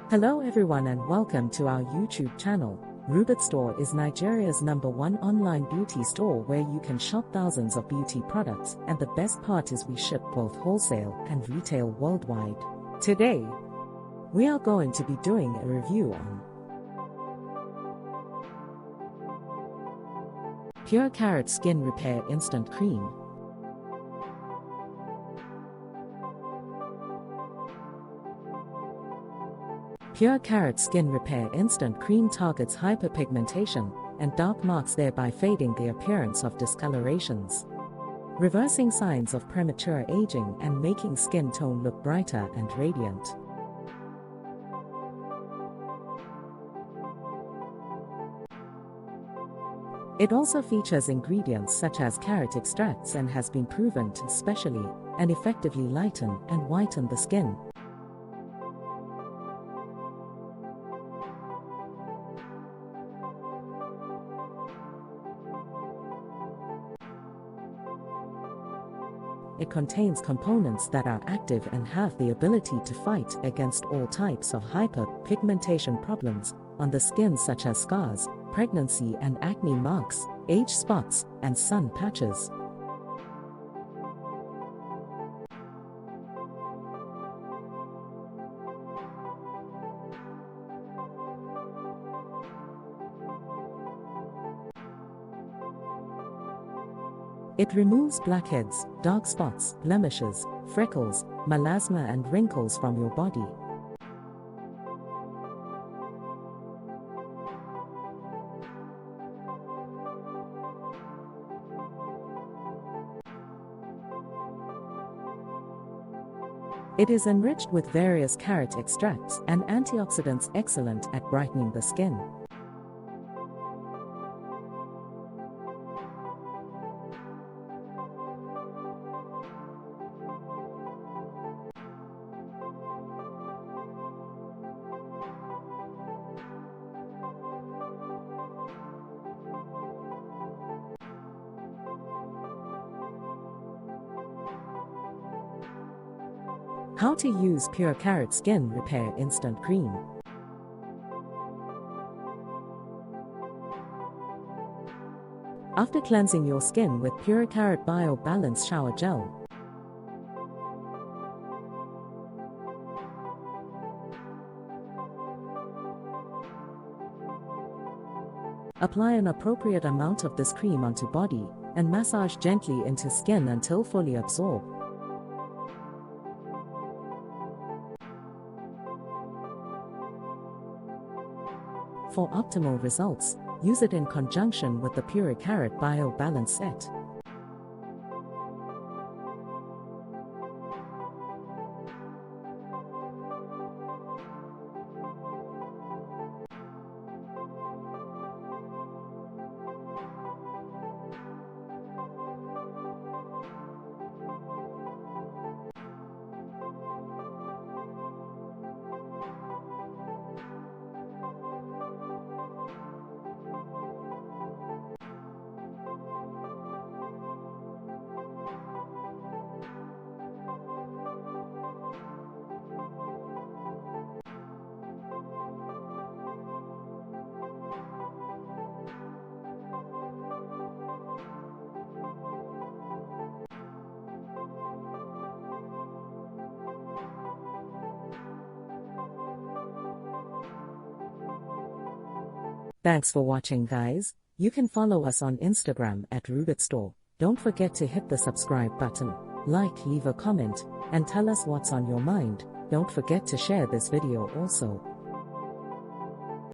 Hello everyone and welcome to our YouTube channel. Rubitstore is Nigeria's #1 online beauty store where you can shop thousands of beauty products, and the best part is we ship both wholesale and retail worldwide. Today, we are going to be doing a review on Purecarrot Skin Repair Instant Cream. Purecarrot Skin Repair Instant Cream targets hyperpigmentation and dark marks, thereby fading the appearance of discolorations, reversing signs of premature aging and making skin tone look brighter and radiant. It also features ingredients such as carrot extracts and has been proven to specially and effectively lighten and whiten the skin. It contains components that are active and have the ability to fight against all types of hyperpigmentation problems on the skin, such as scars, pregnancy and acne marks, age spots, and sun patches. It removes blackheads, dark spots, blemishes, freckles, melasma and wrinkles from your body. It is enriched with various carrot extracts and antioxidants, excellent at brightening the skin. How to use Purecarrot Skin Repair Instant Cream. After cleansing your skin with Purecarrot Bio Balance Shower Gel, apply an appropriate amount of this cream onto body and massage gently into skin until fully absorbed. For optimal results, use it in conjunction with the Purecarrot Bio Balance Set. Thanks for watching, guys. You can follow us on Instagram at Rubitstore. Don't forget to hit the subscribe button, like, leave a comment, and tell us what's on your mind. Don't forget to share this video also.